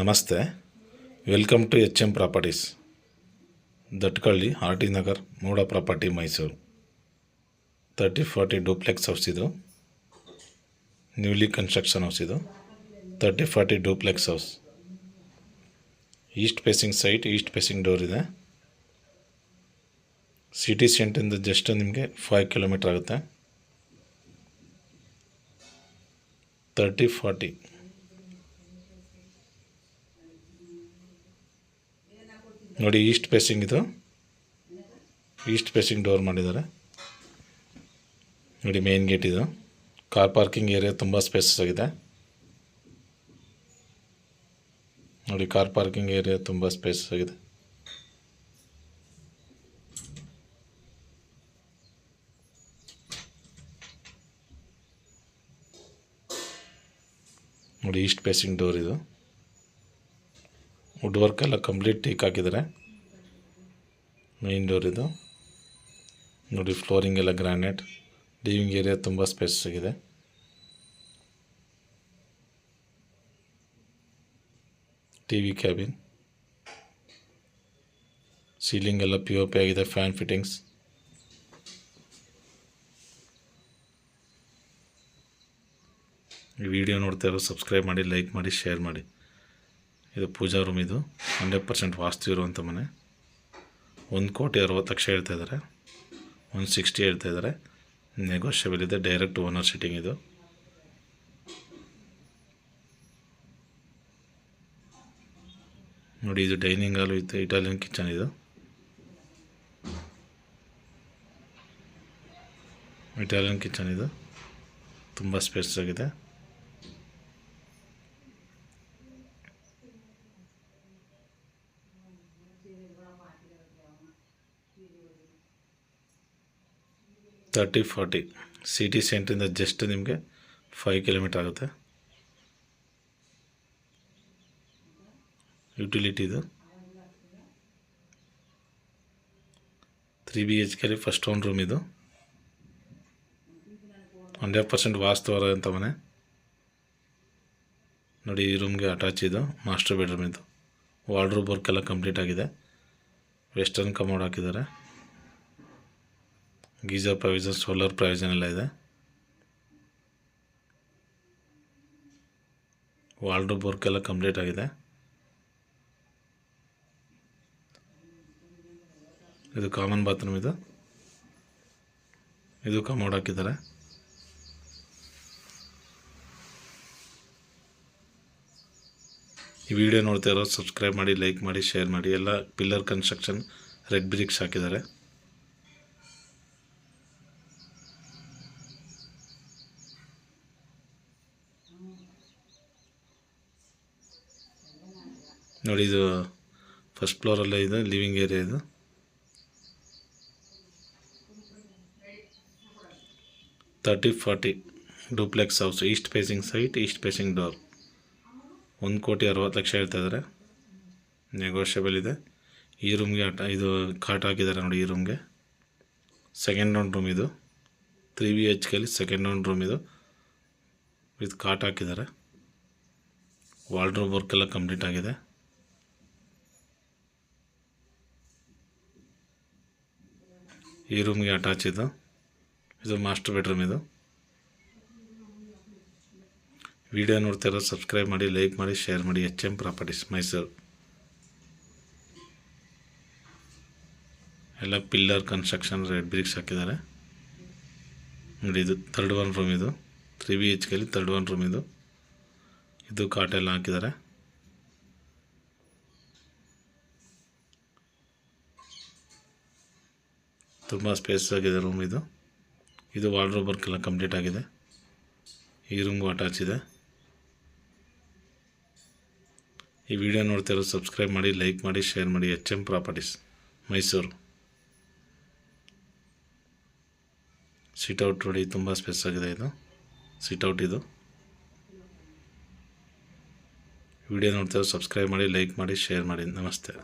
ನಮಸ್ತೆ, welcome to H M properties, Dattagalli, R T Nagar, MUDA property, Mysuru. 30-40 duplex house ಇದು. Newly construction house ಇದು. 30-40 duplex house. East facing site, east facing door ಇದೆ. City ಸೆಂಟ್ರಿಂದ just ನಿಮಗೆ 5 kilometre ಆಗುತ್ತೆ. 30-40 ನೋಡಿ, ಈಸ್ಟ್ ಫೇಸಿಂಗ್ ಇದು. ಈಸ್ಟ್ ಫೇಸಿಂಗ್ ಡೋರ್ ಮಾಡಿದ್ದಾರೆ ನೋಡಿ. ಮೇನ್ ಗೇಟ್ ಇದು. ಕಾರ್ ಪಾರ್ಕಿಂಗ್ ಏರಿಯಾ ತುಂಬ ಸ್ಪೇಸಸ್ ಆಗಿದೆ ನೋಡಿ. ಕಾರ್ ಪಾರ್ಕಿಂಗ್ ಏರಿಯಾ ತುಂಬ ಸ್ಪೇಸಸ್ ಆಗಿದೆ. ನೋಡಿ, ಈಸ್ಟ್ ಫೇಸಿಂಗ್ ಡೋರ್ ಇದು. ವುಡ್ ವರ್ಕ್ ಎಲ್ಲ ಕಂಪ್ಲೀಟ್ ಟೀಕ್ ಹಾಕಿದ್ದಾರೆ. ಮೇನ್ ಡೋರ್ ಇದು ನೋಡಿ. ಫ್ಲೋರಿಂಗ್ ಎಲ್ಲ ಗ್ರಾನೈಟ್. ಲಿವಿಂಗ್ ಏರಿಯಾ ತುಂಬ ಸ್ಪೇಸ್ ಆಗಿದೆ. TV cabin. ಸೀಲಿಂಗ್ ಎಲ್ಲ POP ಆಗಿದೆ. Fan fittings. ಈ ವಿಡಿಯೋ ನೋಡ್ತಾ ಇರೋ ಸಬ್ಸ್ಕ್ರೈಬ್ ಮಾಡಿ, ಲೈಕ್ ಮಾಡಿ, ಶೇರ್ ಮಾಡಿ. ಇದು ಪೂಜಾ ರೂಮ್. ಇದು 100% ವಾಸ್ತು ಇರುವಂಥ ಮನೆ. 1,60,00,000 ಹೇಳ್ತಾ ಇದ್ದಾರೆ. 160 ಹೇಳ್ತಾ ಇದ್ದಾರೆ. ನೆಗೋಷಿಯಬಲ್ ಇದೆ. ಡೈರೆಕ್ಟ್ ಓನರ್ ಸಿಟ್ಟಿಂಗ್ ಇದು. ನೋಡಿ, ಇದು ಡೈನಿಂಗ್ ಹಾಲು ಇತ್ತು. ಇಟಾಲಿಯನ್ ಕಿಚನ್ ಇದು. ಇಟಾಲಿಯನ್ ಕಿಚನ್ ಇದು. ತುಂಬ ಸ್ಪೇಸ್ ಆಗಿದೆ. $30-40 ಸಿಟಿ ಸೆಂಟ್ರಿಂದ ಜಸ್ಟ್ ನಿಮಗೆ 5 ಕಿಲೋಮೀಟರ್ ಆಗುತ್ತೆ. ಯುಟಿಲಿಟಿ ಇದು. 3 BHK ಫಸ್ಟ್ ಓನ್ ರೂಮ್ ಇದು. 100% ವಾಸ್ತು ಅಂತ ಮನೆ ನೋಡಿ. ಈ ರೂಮ್ಗೆ ಅಟ್ಯಾಚ್ ಇದು. ಮಾಸ್ಟರ್ ಬೆಡ್ರೂಮ್ ಇದು. ವಾರ್ಡ್ರೋಬ್ ವರ್ಕ್ ಎಲ್ಲ ಕಂಪ್ಲೀಟ್ ಆಗಿದೆ. ವೆಸ್ಟರ್ನ್ ಕಮೋಡ್ ಹಾಕಿದ್ದಾರೆ. ಗೀಜರ್ ಪ್ರಾವಿಷನ್, ಸೋಲಾರ್ ಪ್ರಾವಿಷನ್ ಎಲ್ಲ ಇದೆ. ವಾರ್ಡ್ರೋಬ್ ವರ್ಕ್ ಎಲ್ಲ ಕಂಪ್ಲೀಟ್ ಆಗಿದೆ. ಇದು ಕಾಮನ್ ಬಾತ್ರೂಮ್ ಇದು. ಇದು ಕಮೋಡ್ ಹಾಕಿದ್ದಾರೆ. ಈ ವಿಡಿಯೋ ನೋಡ್ತಾ ಇರೋ ಸಬ್ಸ್ಕ್ರೈಬ್ ಮಾಡಿ, ಲೈಕ್ ಮಾಡಿ, ಶೇರ್ ಮಾಡಿ. ಎಲ್ಲ ಪಿಲ್ಲರ್ ಕನ್ಸ್ಟ್ರಕ್ಷನ್, ರೆಡ್ ಬ್ರಿಕ್ಸ್ ಹಾಕಿದ್ದಾರೆ. ನೋಡಿ, ಇದು ಫಸ್ಟ್ ಫ್ಲೋರಲ್ಲೇ ಇದೆ. ಲಿವಿಂಗ್ ಏರಿಯಾ ಇದು. $30-40 duplex house. East facing site, east facing door. 1,60,00,000 ಹೇಳ್ತಾ ಇದ್ದಾರೆ. ನೆಗೋಷಿಯಬಲ್ ಇದೆ. ಈ ರೂಮ್ಗೆ ಇದು ಕಾಟ್ ಹಾಕಿದ್ದಾರೆ ನೋಡಿ. ಈ ರೂಮ್ಗೆ ಸೆಕೆಂಡ್ ಓನ್ ರೂಮ್ ಇದು. 3 BHK ಸೆಕೆಂಡ್ ಓನ್ ರೂಮ್ ಇದು. ವಿತ್ ಕಾಟ್ ಹಾಕಿದ್ದಾರೆ. ವಾರ್ಡ್ರೋಬ್ ವರ್ಕ್ ಎಲ್ಲ ಕಂಪ್ಲೀಟ್ ಆಗಿದೆ. ಈ ರೂಮ್ಗೆ ಅಟ್ಯಾಚ್ ಇದು. ಇದು ಮಾಸ್ಟರ್ ಬೆಡ್ರೂಮ್ ಇದು. ವಿಡಿಯೋ ನೋಡ್ತಾ ಇರೋ ಸಬ್ಸ್ಕ್ರೈಬ್ ಮಾಡಿ, ಲೈಕ್ ಮಾಡಿ, ಶೇರ್ ಮಾಡಿ. H M properties, Mysuru. ಎಲ್ಲ ಪಿಲ್ಲರ್ ಕನ್ಸ್ಟ್ರಕ್ಷನ್, ರೆಡ್ ಬ್ರಿಕ್ಸ್ ಹಾಕಿದ್ದಾರೆ ನೋಡಿ. ಇದು ಥರ್ಡ್ ಒನ್ ರೂಮ್ ಇದು. 3 BHK ಥರ್ಡ್ ಒನ್ ರೂಮ್ ಇದು. ಇದು ಕಾಟ್ ಎಲ್ಲ ಹಾಕಿದ್ದಾರೆ. ತುಂಬ ಸ್ಪೇಸ್ ಆಗಿದೆ ರೂಮ್ ಇದು. ಇದು ವಾರ್ಡ್ರೋಬ್ ವರ್ಕ್ ಎಲ್ಲ ಕಂಪ್ಲೀಟ್ ಆಗಿದೆ. ಈ ರೂಮ್ಗೂ ಅಟ್ಯಾಚ್ ಇದೆ. ಈ ವಿಡಿಯೋ ನೋಡ್ತಾ ಇರೋ ಸಬ್ಸ್ಕ್ರೈಬ್ ಮಾಡಿ, ಲೈಕ್ ಮಾಡಿ, ಶೇರ್ ಮಾಡಿ. H M properties, Mysuru. Sit-out ನೋಡಿ, ತುಂಬ ಸ್ಪೇಸ್ ಆಗಿದೆ ಇದು. ಸಿಟ್ಔಟ್ ಇದು. ವಿಡಿಯೋ ನೋಡ್ತಾ ಇರೋ ಸಬ್ಸ್ಕ್ರೈಬ್ ಮಾಡಿ, ಲೈಕ್ ಮಾಡಿ, ಶೇರ್ ಮಾಡಿ. ನಮಸ್ತೆ.